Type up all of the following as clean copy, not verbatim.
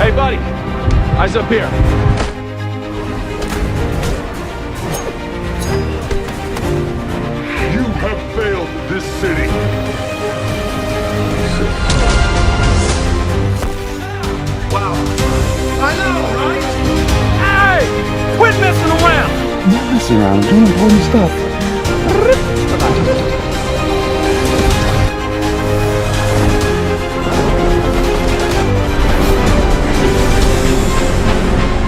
Hey, buddy. Eyes up here. You have failed this city. Wow. I know, right? Hey! Quit messing around! I'm not messing around. I'm doing important stuff.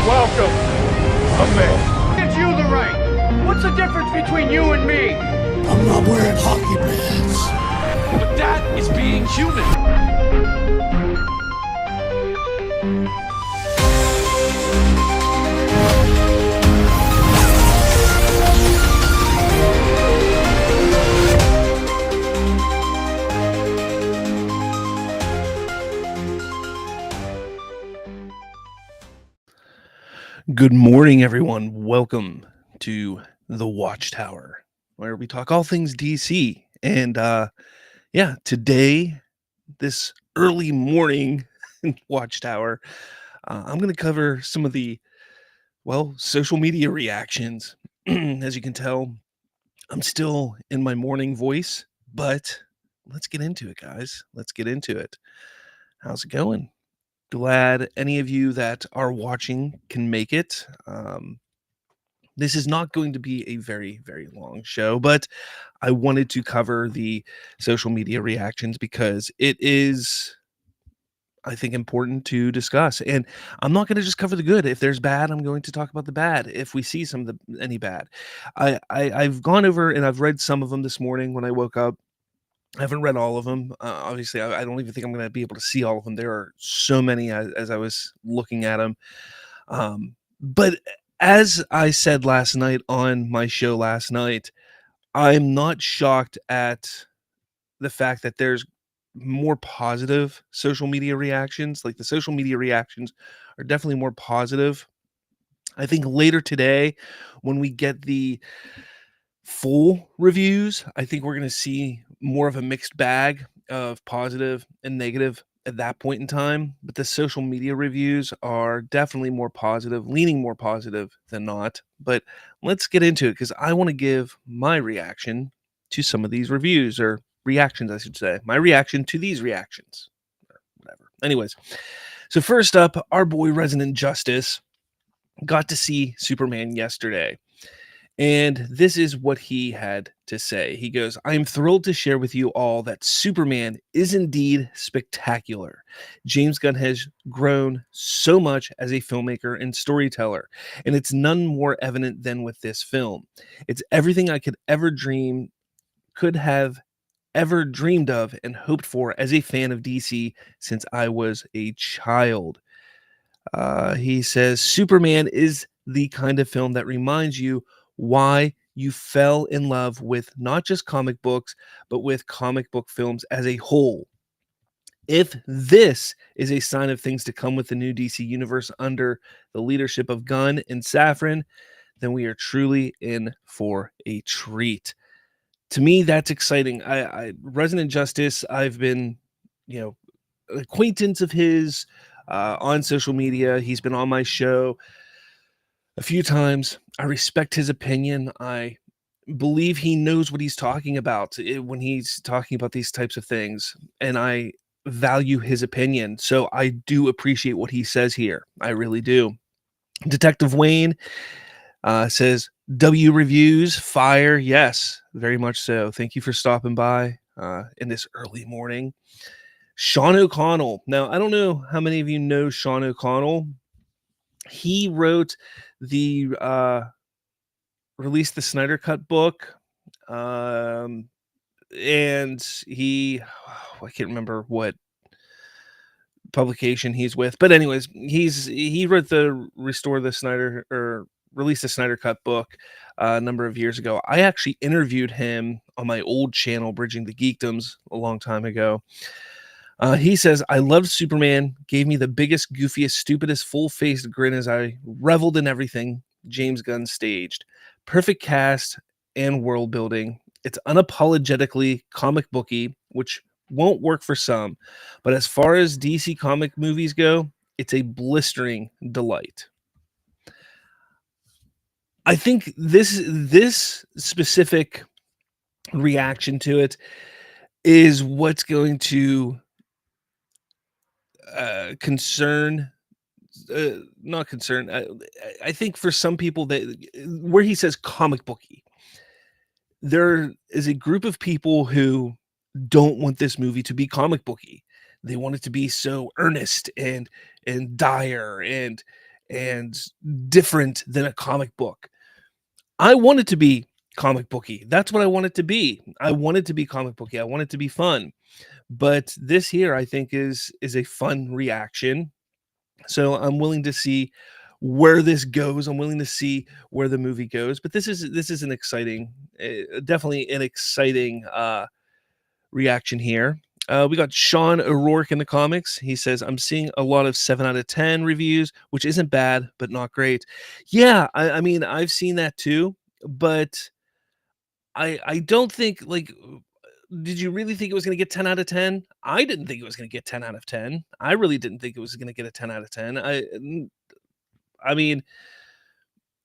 Welcome, a man. Gives you the right. What's the difference between you and me? I'm not wearing hockey pads. But that is being human. Good morning, everyone. Welcome to the Watchtower, where we talk all things DC. And today, this early morning Watchtower, I'm going to cover some of the, social media reactions. As you can tell, I'm still in my morning voice, but let's get into it, guys. Let's get into it. How's it going? Glad any of you that are watching can make it. This is not going to be a very, very long show, but I wanted to cover the social media reactions because it is, I think, important to discuss. And I'm not going to just cover the good. If there's bad, I'm going to talk about the bad. If we see any bad, I've gone over and I've read some of them this morning when I woke up. I haven't read all of them. Obviously, I don't even think I'm going to be able to see all of them. There are so many as I was looking at them. But as I said last night on my show last night, I'm not shocked at the fact that there's more positive social media reactions. Like, the social media reactions are definitely more positive. I think later today, when we get the full reviews, I think we're going to see more of a mixed bag of positive and negative at that point in time. But the social media reviews are definitely more positive, leaning more positive than not. But let's get into it, because I want to give my reaction to some of these reviews, or reactions, I should say. My reaction to these reactions, or whatever. Anyways, so first up, our boy Resident Justice got to see Superman yesterday. And this is what he had to say. He goes, "I am thrilled to share with you all that Superman is indeed spectacular. James Gunn has grown so much as a filmmaker and storyteller, and it's none more evident than with this film. It's everything I could have ever dreamed of and hoped for as a fan of DC since I was a child." He says, "Superman is the kind of film that reminds you why you fell in love with not just comic books, but with comic book films as a whole. If this is a sign of things to come with the new DC universe under the leadership of Gunn and Safran, then we are truly in for a treat." To me, that's exciting. Resident Justice, I've been, acquaintance of his on social media. He's been on my show a few times. I respect his opinion. I believe he knows what he's talking about when he's talking about these types of things, and I value his opinion. So I do appreciate what he says here. I really do. Detective Wayne says, "W reviews, fire." Yes, very much so. Thank you for stopping by in this early morning. Sean O'Connell. Now, I don't know how many of you know Sean O'Connell. He wrote the Release the Snyder Cut book, and I can't remember what publication he's with, but anyways, he wrote the Release the Snyder Cut book a number of years ago. I actually interviewed him on my old channel, Bridging the Geekdoms, a long time ago. He says, "I loved Superman, gave me the biggest, goofiest, stupidest, full-faced grin as I reveled in everything James Gunn staged. Perfect cast and world building. It's unapologetically comic booky, which won't work for some. But as far as DC comic movies go, It's a blistering delight. I think this specific reaction to it is what's going to concern not concern. I think for some people that where he says comic booky, there is a group of people who don't want this movie to be comic booky. They want it to be so earnest and dire and different than a comic book. I want it to be comic booky. That's what I want it to be. I want it to be comic booky. I want it to be fun. But this here, I think, is a fun reaction. So I'm willing to see where this goes. I'm willing to see where the movie goes. But this is an exciting, definitely an exciting reaction here. We got Sean O'Rourke in the comics. He says, I'm seeing a lot of 7 out of 10 reviews, which isn't bad, but not great. Yeah, I mean, I've seen that too, but I don't think, like, did you really think it was going to get 10 out of 10? I didn't think it was going to get 10 out of 10. I really didn't think it was going to get a 10 out of 10. I mean,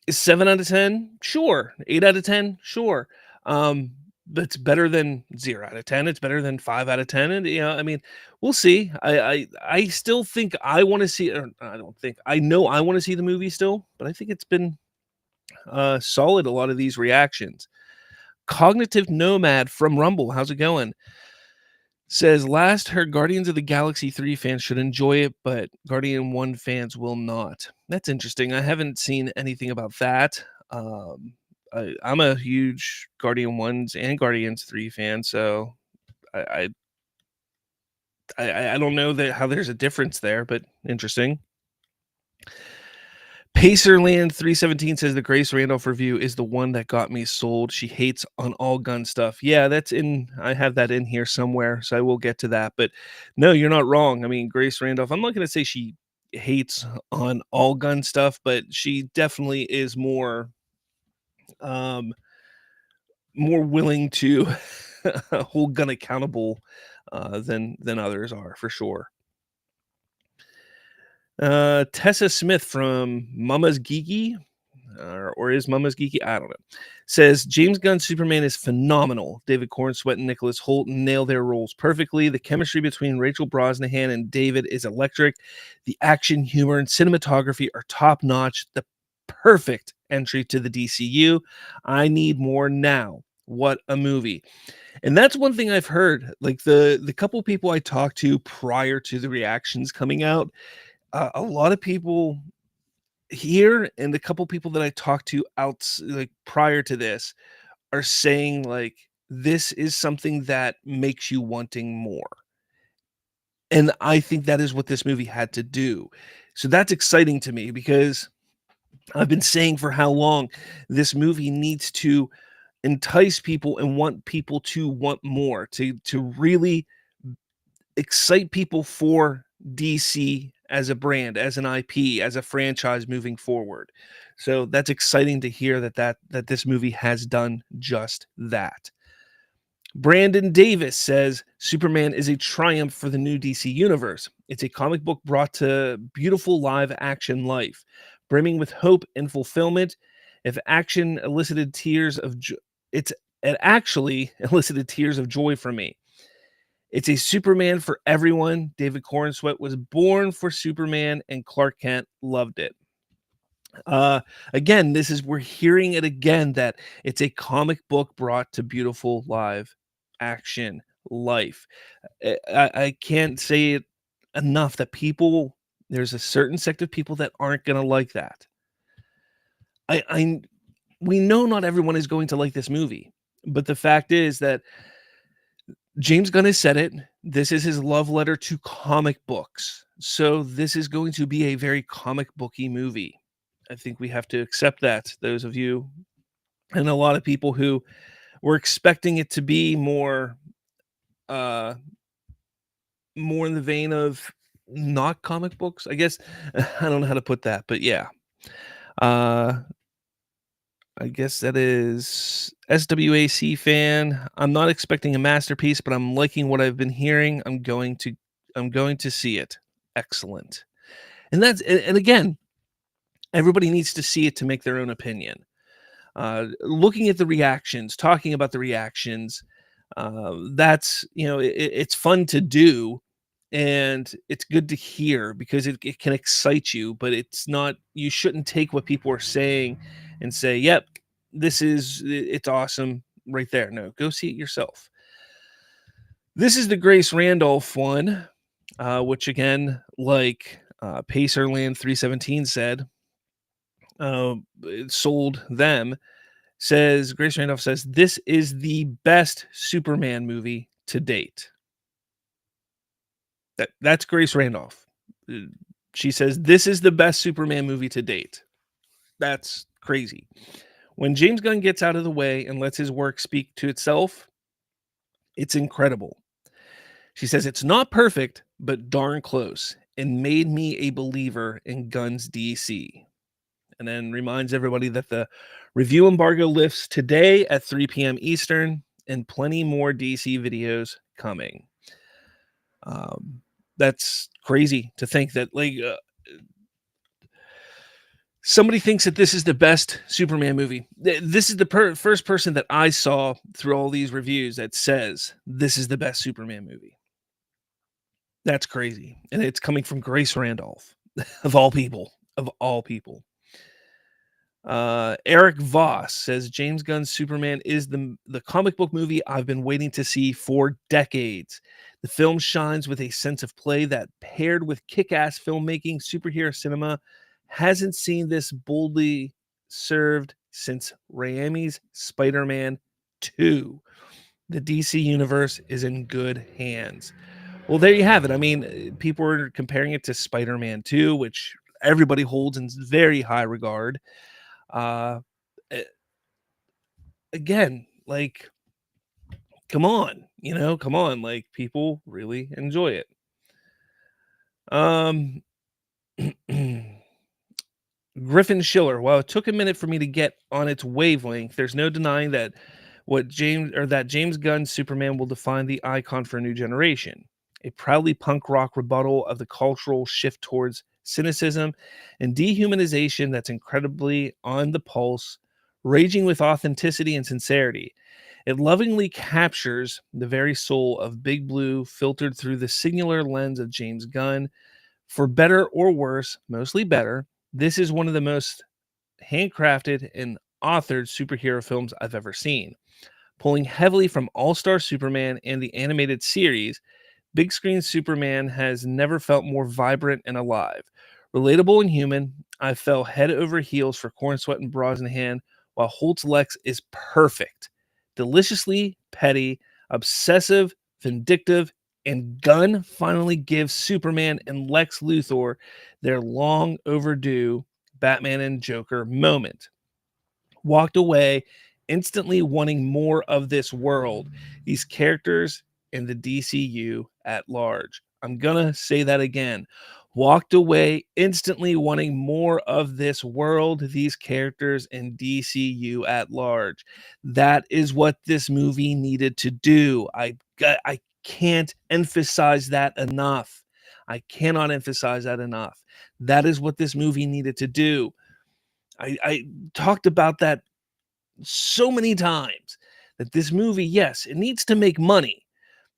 is 7 out of 10? Sure. 8 out of 10? Sure. But it's better than 0 out of 10. It's better than 5 out of 10. And I mean, we'll see. I still think I want to see, or I don't think, I know I want to see the movie still, but I think it's been solid, a lot of these reactions. Cognitive Nomad from Rumble, how's it going? Says, last heard Guardians of the Galaxy 3 fans should enjoy it, but Guardian 1 fans will not. That's interesting. I haven't seen anything about that. I'm a huge Guardian 1s and Guardians 3 fan, so I don't know how there's a difference there, but interesting. Pacerland 317 says the Grace Randolph review is the one that got me sold. She hates on all gun stuff. Yeah, I have that in here somewhere, so I will get to that. But no, you're not wrong. I mean, Grace Randolph, I'm not going to say she hates on all gun stuff, but she definitely is more willing to hold gun accountable than others are, for sure. Tessa Smith from Mama's Geeky, or is Mama's Geeky? I don't know. Says James Gunn's Superman is phenomenal. David Cornsweet and Nicholas Hoult nail their roles perfectly. The chemistry between Rachel Brosnahan and David is electric. The action, humor, and cinematography are top notch. The perfect entry to the DCU. I need more now. What a movie. And that's one thing I've heard. Like the couple people I talked to prior to the reactions coming out, a lot of people here and a couple people that I talked to like prior to this are saying, like, this is something that makes you wanting more. And I think that is what this movie had to do. So that's exciting to me, because I've been saying for how long this movie needs to entice people and want people to want more, to really excite people for DC as a brand, as an IP, as a franchise moving forward. So that's exciting to hear that this movie has done just that. Brandon Davis says Superman is a triumph for the new DC universe. It's a comic book brought to beautiful live action life, brimming with hope and fulfillment. If action elicited tears of it actually elicited tears of joy from me. It's a Superman for everyone. David Cornsweet was born for Superman, and Clark Kent loved it. Again, we're hearing it again, that it's a comic book brought to beautiful live action life. I can't say it enough that there's a certain sect of people that aren't going to like that. We know not everyone is going to like this movie, but the fact is that James Gunn has said it. This is his love letter to comic books. So this is going to be a very comic booky movie. I think we have to accept that. Those of you and a lot of people who were expecting it to be more in the vein of not comic books, I guess. I don't know how to put that, but yeah. I guess that is SWAC fan. I'm not expecting a masterpiece, but I'm liking what I've been hearing. I'm going to see it. Excellent. And again, everybody needs to see it to make their own opinion. Looking at the reactions, talking about the reactions, that's, it's fun to do, and it's good to hear because it can excite you, but it's not, you shouldn't take what people are saying and say, yep, it's awesome right there. No, go see it yourself. This is the Grace Randolph one, which again, like Pacerland 317 said, it sold them. Says Grace Randolph says this is the best Superman movie to date. That's Grace Randolph. She says this is the best Superman movie to date. That's crazy. When James Gunn gets out of the way and lets his work speak to itself, it's incredible. She says it's not perfect, but darn close, and made me a believer in Gunn's DC. And then reminds everybody that the review embargo lifts today at 3 p.m. Eastern, and plenty more DC videos coming. That's crazy to think that somebody thinks that this is the best Superman movie. This is the first person that I saw through all these reviews that says this is the best Superman movie. That's crazy. And it's coming from Grace Randolph, of all people. Eric Voss says James Gunn's Superman is the comic book movie I've been waiting to see for decades. The film shines with a sense of play that, paired with kick-ass filmmaking, superhero cinema hasn't seen this boldly served since Raimi's Spider-Man 2. The DC universe is in good hands. Well, there you have it. I mean, people are comparing it to Spider-Man 2, which everybody holds in very high regard. Again, like, come on, like, people really enjoy it. Griffin Schiller, while it took a minute for me to get on its wavelength, there's no denying that James Gunn's Superman will define the icon for a new generation. A proudly punk rock rebuttal of the cultural shift towards cynicism and dehumanization that's incredibly on the pulse, raging with authenticity and sincerity. It lovingly captures the very soul of Big Blue, filtered through the singular lens of James Gunn. For better or worse, mostly better, this is one of the most handcrafted and authored superhero films I've ever seen. Pulling heavily from All-Star Superman and the animated series, big screen Superman has never felt more vibrant and alive. Relatable and human, I fell head over heels for Corn Sweat and Brosnahan, while Holt's Lex is perfect. Deliciously petty, obsessive, vindictive, and Gunn finally gives Superman and Lex Luthor their long overdue Batman and Joker moment. Walked away instantly wanting more of this world, these characters, and the DCU at large. I'm gonna say that again. Walked away instantly wanting more of this world, these characters, and DCU at large. That is what this movie needed to do. I can't emphasize that enough. I cannot emphasize that enough. That is what this movie needed to do. I talked about that so many times, that this movie, yes, it needs to make money,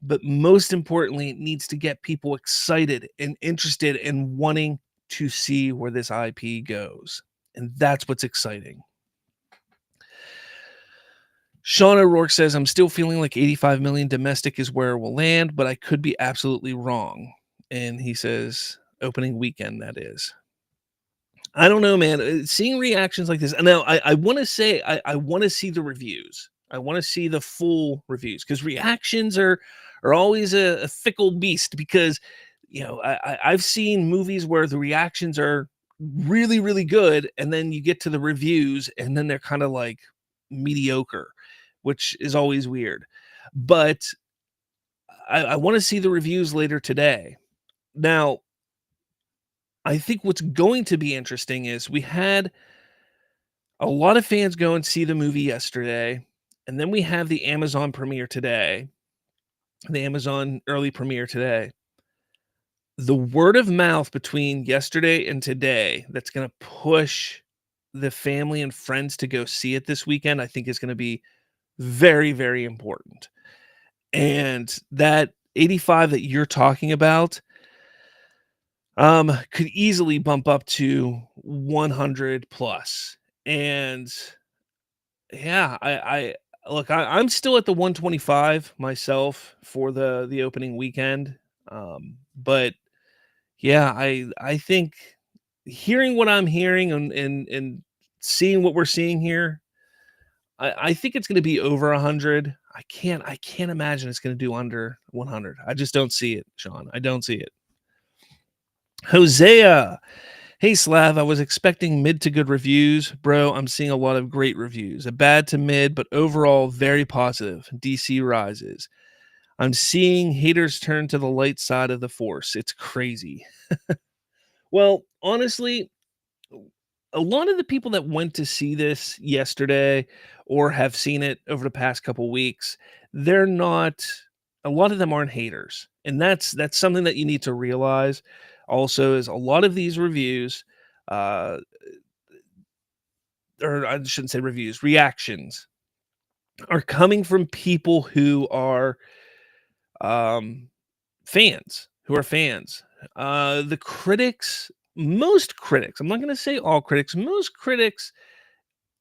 but most importantly, it needs to get people excited and interested in wanting to see where this IP goes. And that's what's exciting. Sean O'Rourke says, I'm still feeling like 85 million domestic is where it will land, but I could be absolutely wrong. And he says, opening weekend, that is. I don't know, man. Seeing reactions like this, and now I want to say I want to see the reviews. I want to see the full reviews, because reactions are always a fickle beast. Because I've seen movies where the reactions are really, really good, and then you get to the reviews, and then they're kind of like mediocre, which is always weird. But I want to see the reviews later today. Now, I think what's going to be interesting is we had a lot of fans go and see the movie yesterday, and then we have the Amazon premiere today, the Amazon early premiere today. the word of mouth between yesterday and today that's going to push the family and friends to go see it this weekend, I think is going to be very, very important. And that 85 that you're talking about could easily bump up to 100 plus. And yeah, I look, I'm still at the 125 myself for the opening weekend. But yeah, I think hearing what I'm hearing and seeing what we're seeing here, I think it's going to be over 100. I can't imagine it's going to do under 100. I just don't see it, Sean. I don't see it. Hosea, hey Slav, I was expecting mid to good reviews, bro. I'm seeing a lot of great reviews, a bad to mid, but overall very positive. DC rises. I'm seeing haters turn to the light side of the force. It's crazy. Well, honestly, a lot of the people that went to see this yesterday or have seen it over the past couple weeks, they're not a lot of them aren't haters. And that's something that you need to realize also is a lot of these reviews uh or I shouldn't say reviews, reactions are coming from people who are um fans. The critics, most critics, I'm not going to say all critics, most critics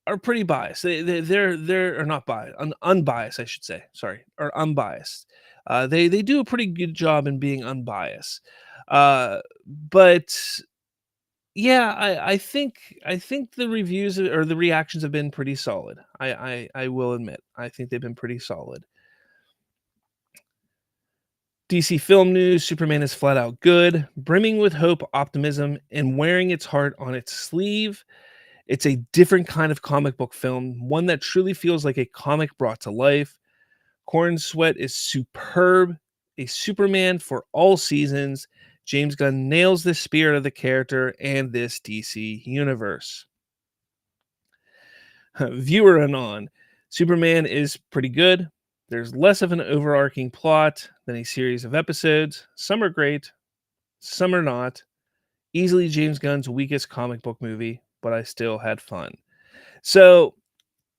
are pretty biased. They're or not biased, unbiased, I should say. Sorry, or unbiased. They do a pretty good job in being unbiased. But yeah, I think the reviews or the reactions have been pretty solid. I will admit, I think they've been pretty solid. DC film news: Superman is flat out good, brimming with hope, optimism, and wearing its heart on its sleeve. It's a different kind of comic book film, one that truly feels like a comic brought to life. Corn Sweat is superb, a Superman for all seasons. James Gunn nails the spirit of the character and this DC universe. Viewer Anon. Superman is pretty good. There's less of an overarching plot than a series of episodes. Some are great, some are not. Easily James Gunn's weakest comic book movie, but I still had fun. So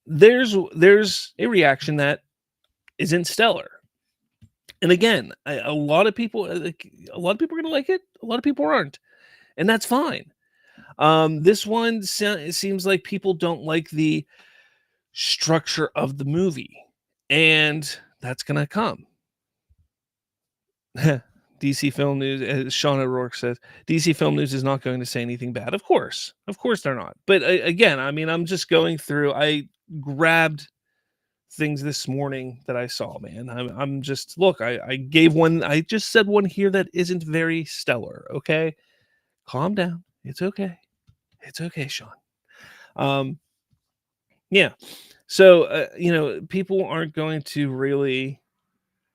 there's a reaction that isn't stellar. And again, a lot of people are going to like it. A lot of people aren't, and that's fine. This one it seems like people don't like the structure of the movie, and that's going to come. DC Film News, as Sean O'Rourke says, DC Film News is not going to say anything bad. Of course they're not. But again, I mean, I'm just going through. I grabbed things this morning that I saw, man. I'm just look. I gave one. I just said one here that isn't very stellar. Okay, calm down. It's okay. It's okay, Sean. Yeah. So people aren't going to really.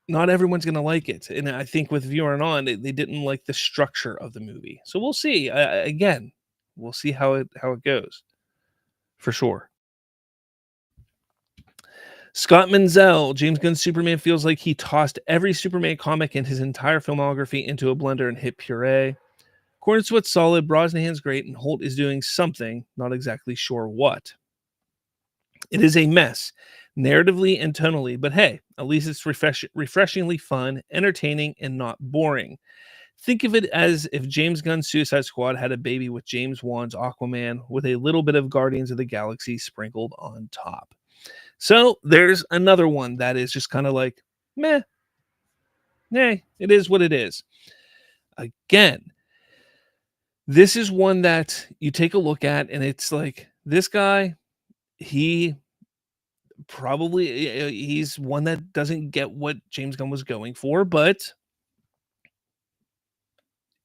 Not everyone's going to like it, and I think with Viewer On, they didn't like the structure of the movie. So we'll see. Again, we'll see how it goes, for sure. Scott Menzel, James Gunn's Superman feels like he tossed every Superman comic in his entire filmography into a blender and hit puree. Cornswood's solid, Brosnahan's great, and Holt is doing something, not exactly sure what. It is a mess, narratively and tonally, but hey, at least it's refreshingly fun, entertaining, and not boring. Think of it as if James Gunn's Suicide Squad had a baby with James Wan's Aquaman with a little bit of Guardians of the Galaxy sprinkled on top. So there's another one that is just kind of like, meh. Hey, it is what it is. Again, this is one that you take a look at and it's like, this guy, he's one that doesn't get what James Gunn was going for, but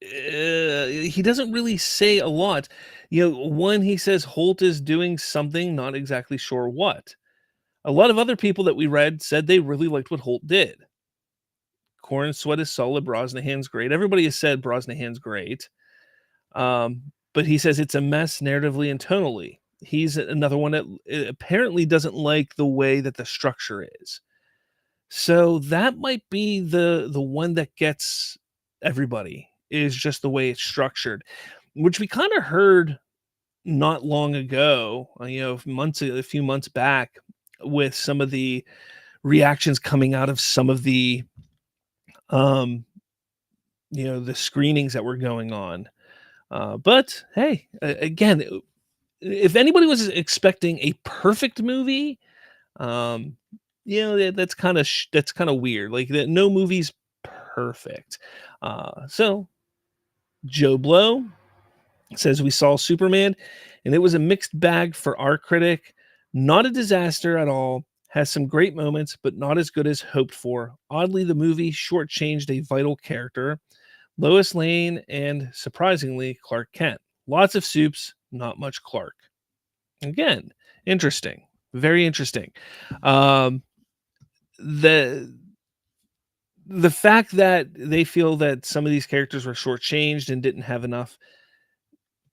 he doesn't really say a lot. One, he says Holt is doing something, not exactly sure what. A lot of other people that we read said they really liked what Holt did. Corn Sweat is solid. Brosnahan's great. Everybody has said Brosnahan's great. But he says it's a mess narratively and tonally. He's another one that apparently doesn't like the way that the structure is. So that might be the one that gets everybody is just the way it's structured, which we kind of heard not long ago, a few months back, with some of the reactions coming out of some of the um the screenings that were going on. But hey, again, if anybody was expecting a perfect movie, um, that's that's kind of weird. Like that, no movie's perfect. So Joe Blow says we saw Superman, and it was a mixed bag for our critic. Not a disaster at all. Has some great moments, but not as good as hoped for. Oddly, the movie shortchanged a vital character, Lois Lane, and surprisingly, Clark Kent. Lots of soups, not much Clark. Again, interesting. Very interesting. Um, the the fact that they feel that some of these characters were shortchanged and didn't have enough,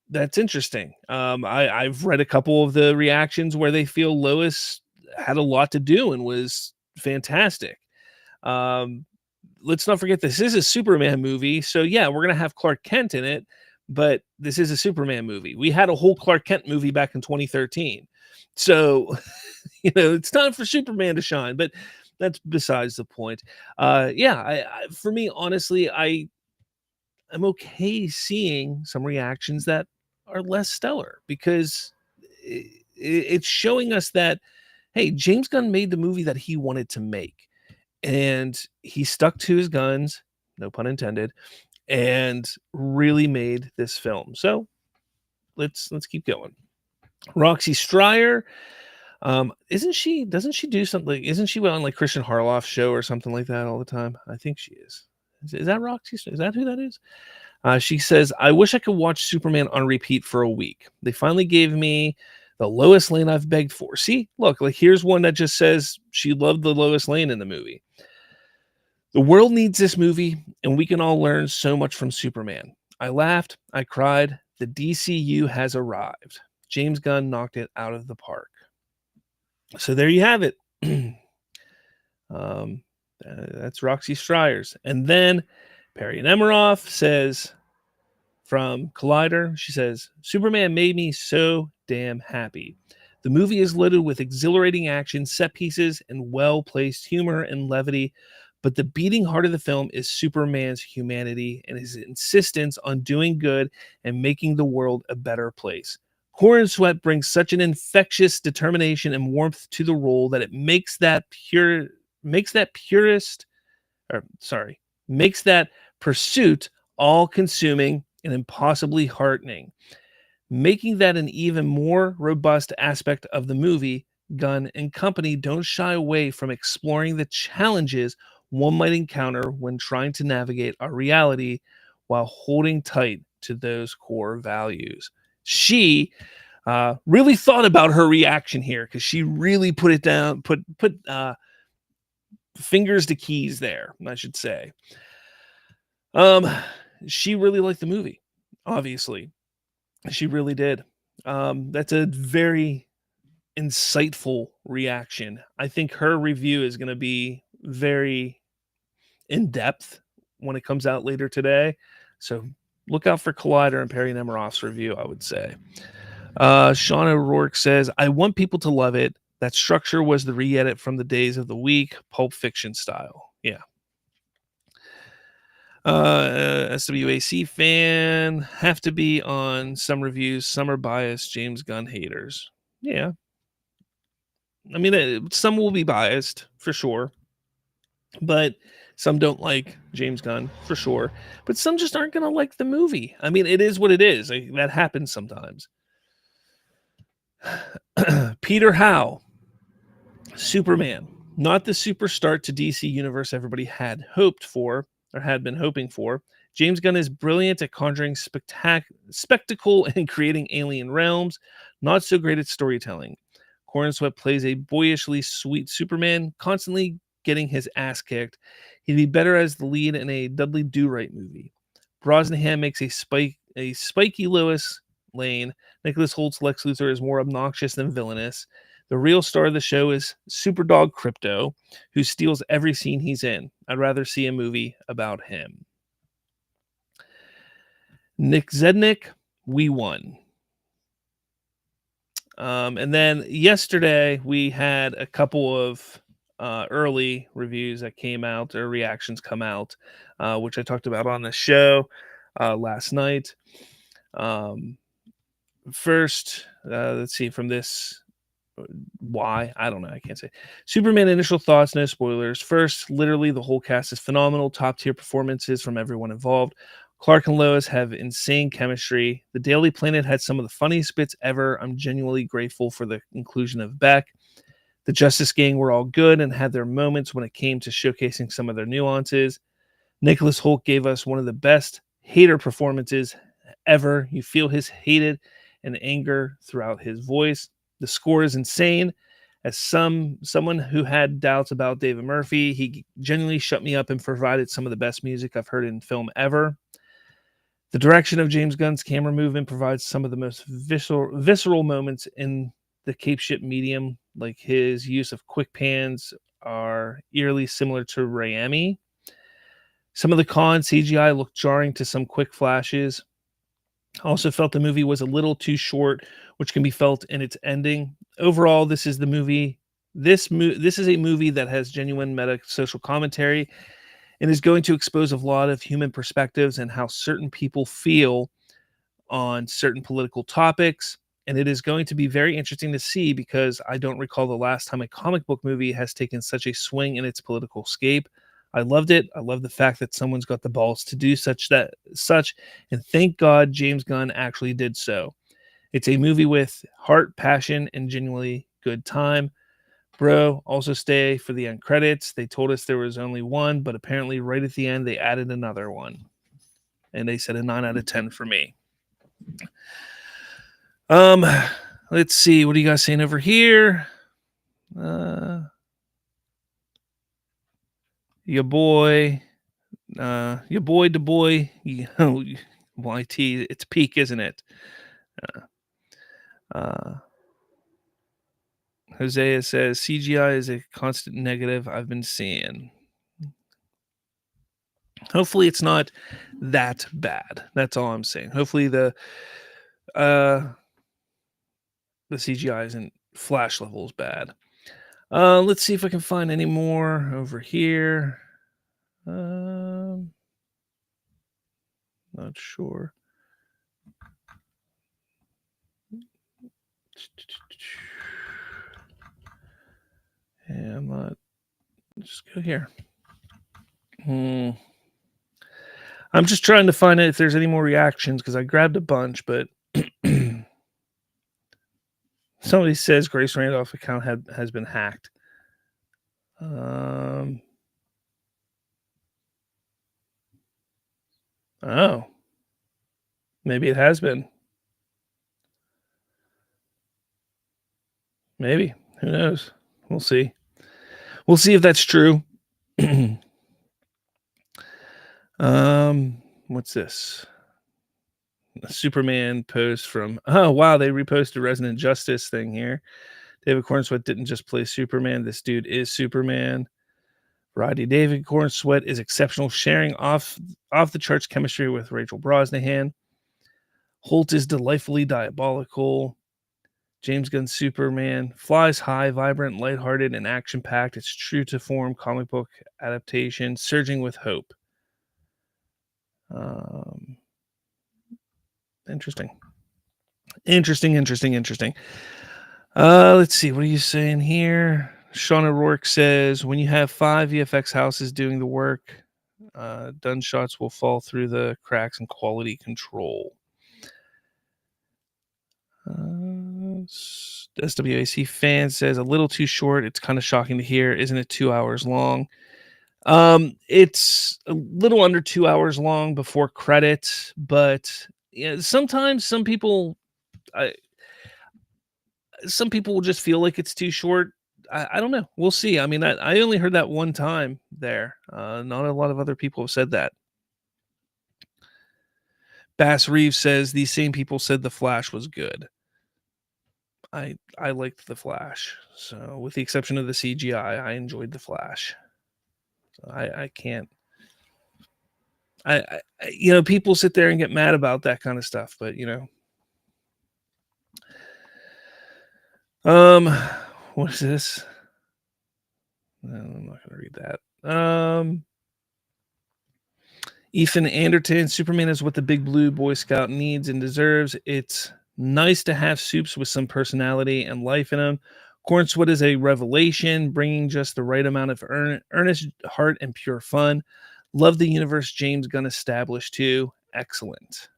that's interesting. I've read a couple of the reactions where they feel Lois had a lot to do and was fantastic. Um, let's not forget this is a Superman movie, so yeah, we're gonna have Clark Kent in it, but this is a Superman movie. We had a whole Clark Kent movie back in 2013, so it's time for Superman to shine. But that's besides the point. Yeah, for me, honestly, I'm okay seeing some reactions that are less stellar because it's showing us that hey, James Gunn made the movie that he wanted to make, and he stuck to his guns, no pun intended, and really made this film. So let's keep going. Roxy Stryer, doesn't she do something? Isn't she on like Christian Harloff's show or something like that all the time? I think she is. Is that Roxy? Is that who that is? She says, I wish I could watch Superman on repeat for a week. They finally gave me the Lois Lane I've begged for. See, look, like here's one that just says she loved the Lois Lane in the movie. The world needs this movie, and we can all learn so much from Superman. I laughed. I cried. The DCU has arrived. James Gunn knocked it out of the park. So there you have it. That's Roxy Stryers. And then Perry Nemiroff says from Collider, she says, Superman made me so damn happy. The movie is loaded with exhilarating action, set pieces, and well-placed humor and levity, but the beating heart of the film is Superman's humanity and his insistence on doing good and making the world a better place. Corn Sweat brings such an infectious determination and warmth to the role that it makes that pursuit all-consuming and impossibly heartening. Making that an even more robust aspect of the movie, Gunn and company don't shy away from exploring the challenges one might encounter when trying to navigate our reality while holding tight to those core values. She really thought about her reaction here because she really put it down, put fingers to keys there, I should say. She really liked the movie, obviously. She really did. That's a very insightful reaction. I think her review is going to be very in-depth when it comes out later today. So look out for Collider and Perry Nemiroff's review, I would say. Sean O'Rourke says, I want people to love it. That structure was the re-edit from the days of the week, Pulp Fiction style. Yeah. SWAC fan, have to be on some reviews. Some are biased, James Gunn haters. Yeah. I mean, some will be biased, for sure. But some don't like James Gunn, for sure. But some just aren't going to like the movie. I mean, it is what it is. That happens sometimes. Peter Howe, Superman, not the super start to DC Universe everybody had hoped for or had been hoping for. James Gunn is brilliant at conjuring spectacle and creating alien realms, not so great at storytelling. Corn Sweat plays a boyishly sweet Superman, constantly getting his ass kicked. He'd be better as the lead in a Dudley Do-Right movie. Brosnahan makes a spiky Lois Lane. Nicholas Holt's Lex Luthor is more obnoxious than villainous. The real star of the show is Superdog Crypto, who steals every scene he's in. I'd rather see a movie about him. Nick Zednick, we won. And then yesterday we had a couple of early reviews that came out or reactions come out, which I talked about on the show last night. First, let's see from this. Why? I don't know. I can't say. Superman initial thoughts, no spoilers. First, literally the whole cast is phenomenal. Top tier performances from everyone involved. Clark and Lois have insane chemistry. The Daily Planet had some of the funniest bits ever. I'm genuinely grateful for the inclusion of Beck. The Justice Gang were all good and had their moments when it came to showcasing some of their nuances. Nicholas Hoult gave us one of the best hater performances ever. You feel his hated and anger throughout his voice. The score is insane. As someone who had doubts about David Murphy, he genuinely shut me up and provided some of the best music I've heard in film ever. The direction of James Gunn's camera movement provides some of the most visceral moments in the cape ship medium, like his use of quick pans are eerily similar to Raimi. Some of the Khan CGI looked jarring to some quick flashes. I also felt the movie was a little too short, which can be felt in its ending. Overall, this is the movie. This is a movie that has genuine meta social commentary and is going to expose a lot of human perspectives and how certain people feel on certain political topics. And it is going to be very interesting to see because I don't recall the last time a comic book movie has taken such a swing in its political scape. I loved it. I love the fact that someone's got the balls to do such, and thank God James Gunn actually did so. It's a movie with heart, passion, and genuinely good time. Bro, also stay for the end credits. They told us there was only one, but apparently right at the end they added another one. And they said a 9 out of 10 for me. Let's see. What are you guys saying over here? Your boy, the boy, YT, it's peak, isn't it? Hosea says CGI is a constant negative I've been seeing. Hopefully it's not that bad. That's all I'm saying. Hopefully the CGI isn't Flash levels bad. Let's see if I can find any more over here. Not sure. Yeah, I'm not. Just go here. I'm just trying to find out if there's any more reactions because I grabbed a bunch, but somebody says Grace Randolph's account has been hacked. Oh, maybe it has been. Maybe. Who knows? We'll see. We'll see if that's true. What's this? A Superman post from, oh wow, they reposted Resident Justice thing here. David Cornsweet didn't just play Superman. This dude is Superman. Roddy David Cornsweet is exceptional, sharing off the charts chemistry with Rachel Brosnahan. Holt is delightfully diabolical. James Gunn's Superman flies high, vibrant, lighthearted, and action-packed. It's true to form comic book adaptation, surging with hope. Interesting. Let's see. What are you saying here? Sean O'Rourke says, when you have 5 VFX houses doing the work, done shots will fall through the cracks in quality control. SWAC fan says, a little too short. It's kind of shocking to hear. Isn't it 2 hours long? It's a little under 2 hours long before credits, but yeah, sometimes some people will just feel like it's too short. I don't know. We'll see. I mean, I only heard that one time there. Not a lot of other people have said that. Bass Reeves says these same people said The Flash was good. I liked The Flash. So with the exception of the CGI, I enjoyed The Flash. So I can't People sit there and get mad about that kind of stuff, but what is this? No, I'm not gonna read that. Ethan Anderton, Superman is what the big blue Boy Scout needs and deserves. It's nice to have soups with some personality and life in them. Cornswood is a revelation, bringing just the right amount of earnest heart and pure fun. Love the universe James Gunn established too. Excellent.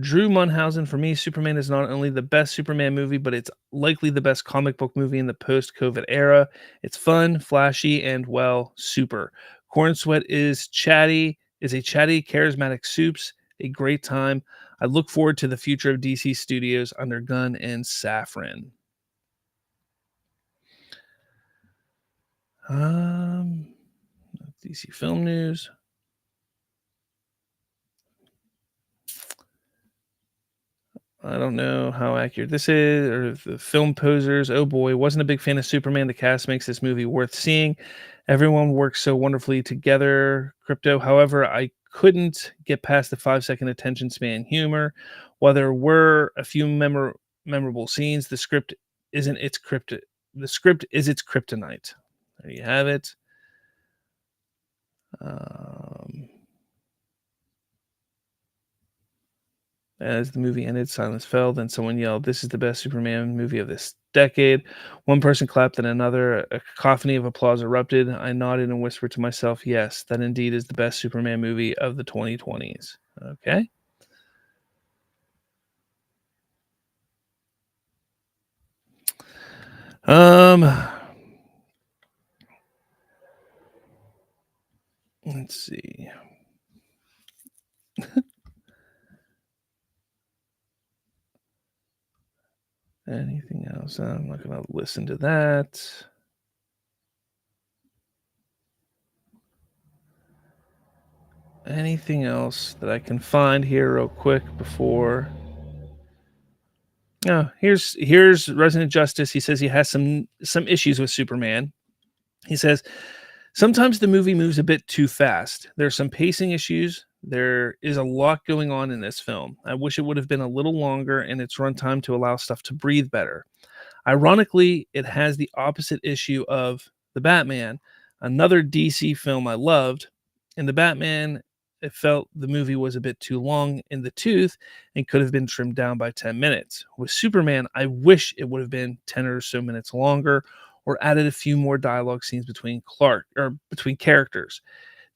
Drew Munhausen, for me, Superman is not only the best Superman movie, but it's likely the best comic book movie in the post-COVID era. It's fun, flashy, and, well, super. Corn Sweat is a chatty, charismatic soups, a great time. I look forward to the future of DC Studios under Gunn and Safran. DC Film News. I don't know how accurate this is, or the film posers. Oh boy, wasn't a big fan of Superman. The cast makes this movie worth seeing. Everyone works so wonderfully together. Crypto, however, I couldn't get past the 5-second attention span humor. While there were a few memorable scenes, the script isn't its crypto. The script is its kryptonite. There you have it. As the movie ended, silence fell. Then someone yelled, "This is the best Superman movie of this decade." One person clapped and another. A cacophony of applause erupted. I nodded and whispered to myself, yes, that indeed is the best Superman movie of the 2020s. Okay. Let's see. Anything else? I'm not going to listen to that. Anything else that I can find here real quick before? Oh, here's Resident Justice. He says he has some issues with Superman. He says, sometimes the movie moves a bit too fast. There are some pacing issues. There is a lot going on in this film. I wish it would have been a little longer in its runtime to allow stuff to breathe better. Ironically, it has the opposite issue of The Batman, another DC film I loved. In The Batman, it felt the movie was a bit too long in the tooth and could have been trimmed down by 10 minutes. With Superman, I wish it would have been 10 or so minutes longer, or added a few more dialogue scenes between characters.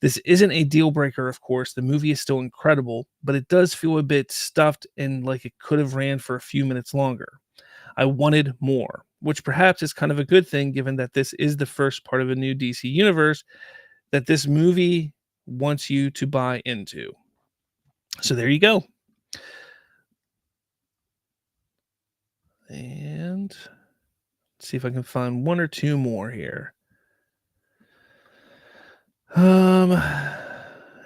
This isn't a deal breaker, of course. The movie is still incredible, but it does feel a bit stuffed and like it could have ran for a few minutes longer. I wanted more, which perhaps is kind of a good thing given that this is the first part of a new DC universe that this movie wants you to buy into. So there you go. And let's see if I can find one or two more here.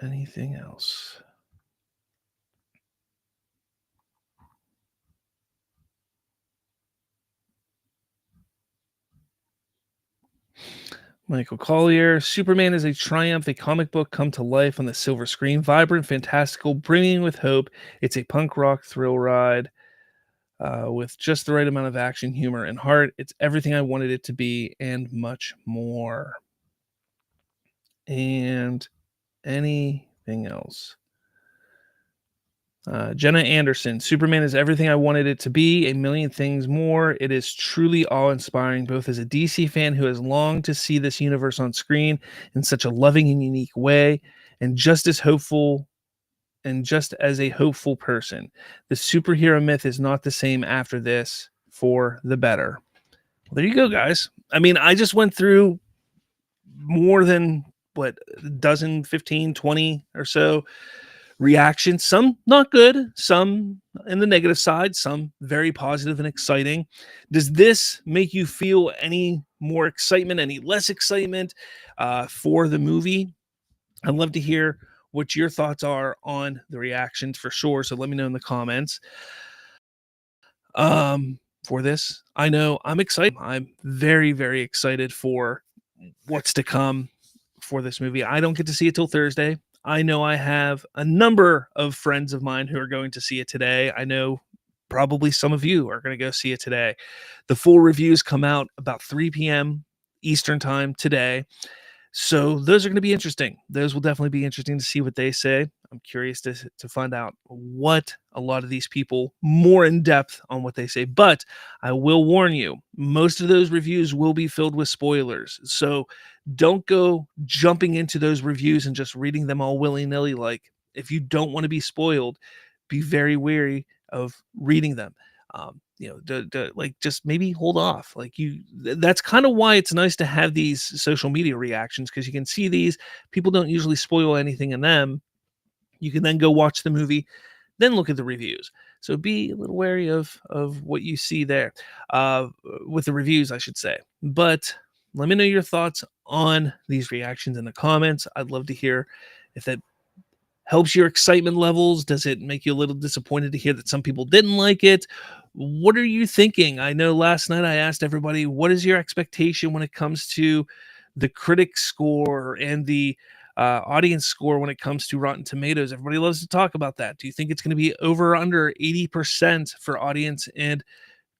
Anything else? Michael Collier, Superman is a triumph, a comic book come to life on the silver screen, vibrant, fantastical, brimming with hope. It's a punk rock thrill ride with just the right amount of action, humor, and heart. It's everything I wanted it to be and much more. And anything else? Jenna Anderson, Superman is everything I wanted it to be, a million things more. It is truly awe-inspiring, both as a DC fan who has longed to see this universe on screen in such a loving and unique way, and just as hopeful, and just as a hopeful person. The superhero myth is not the same after this, for the better. Well, there you go, guys. I mean, I just went through more than, a dozen, 15, 20 or so reactions, some not good, some in the negative side, some very positive and exciting. Does this make you feel any more excitement, any less excitement for the movie? I'd love to hear what your thoughts are on the reactions for sure. So let me know in the comments. for this. I know I'm excited. I'm very, very excited for what's to come for this movie. I don't get to see it till Thursday. I know I have a number of friends of mine who are going to see it today. I know probably some of you are going to go see it today. The full reviews come out about 3 p.m. Eastern time today. So those are going to be interesting. Those will definitely be interesting to see what they say. I'm curious to find out what a lot of these people more in depth on what they say. But I will warn you, most of those reviews will be filled with spoilers. So don't go jumping into those reviews and just reading them all willy-nilly. Like, if you don't want to be spoiled, be very wary of reading them. Like, just maybe hold off. Like, that's kind of why it's nice to have these social media reactions, because you can see these. People don't usually spoil anything in them. You can then go watch the movie, then look at the reviews. So be a little wary of what you see there, with the reviews, I should say. But let me know your thoughts on these reactions in the comments. I'd love to hear if that helps your excitement levels. Does it make you a little disappointed to hear that some people didn't like it? What are you thinking? I know last night I asked everybody, what is your expectation when it comes to the critic score and the audience score when it comes to Rotten Tomatoes? Everybody loves to talk about that. Do you think it's going to be over or under 80% for audience and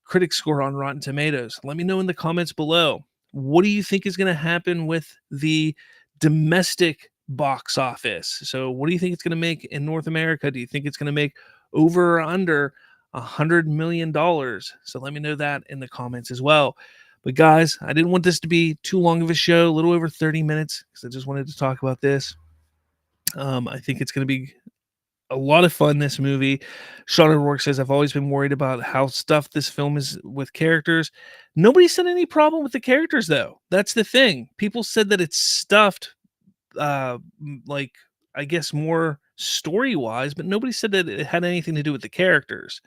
critic score on Rotten Tomatoes? Let me know in the comments below. What do you think is going to happen with the domestic box office? So what do you think it's going to make in North America? Do you think it's going to make over or under $100 million? So let me know that in the comments as well. But guys, I didn't want this to be too long of a show, a little over 30 minutes, because I just wanted to talk about this. I think it's going to be a lot of fun, this movie. Sean O'Rourke says, I've always been worried about how stuffed this film is with characters. Nobody said any problem with the characters, though. That's the thing. People said that it's stuffed, like, I guess more story-wise, but nobody said that it had anything to do with the characters.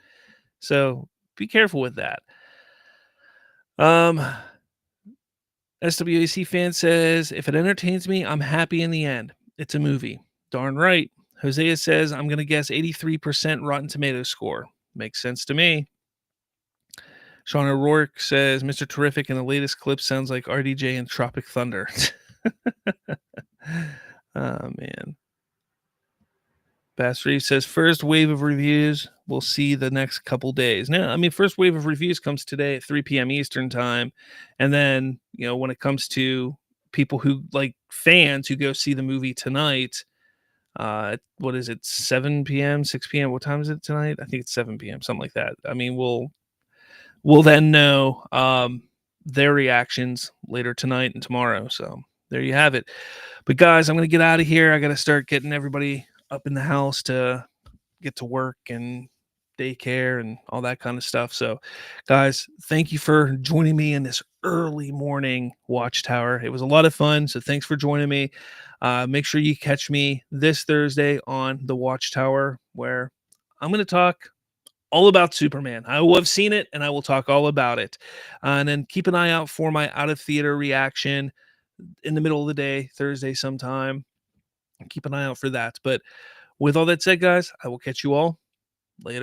So be careful with that. SWAC fan says, if it entertains me, I'm happy in the end. It's a movie. Darn right. Hosea says, I'm going to guess 83% Rotten Tomatoes score. Makes sense to me. Sean O'Rourke says, Mr. Terrific in the latest clip sounds like RDJ in Tropic Thunder. Oh, man. Bass Reeves says, first wave of reviews, we'll see the next couple days. Now, I mean, first wave of reviews comes today at 3 p.m. Eastern time. And then, when it comes to people who, like, fans who go see the movie tonight, what is it, 7 p.m., 6 p.m.? What time is it tonight? I think it's 7 p.m., something like that. I mean, we'll then know their reactions later tonight and tomorrow. So there you have it. But guys, I'm going to get out of here. I got to start getting everybody up in the house to get to work and daycare and all that kind of stuff. So guys, thank you for joining me in this early morning Watchtower. It was a lot of fun. So thanks for joining me. Make sure you catch me this Thursday on the Watchtower, where I'm going to talk all about Superman. I will have seen it and I will talk all about it. And then keep an eye out for my out of theater reaction in the middle of the day, Thursday sometime. Keep an eye out for that. But with all that said, guys, I will catch you all later.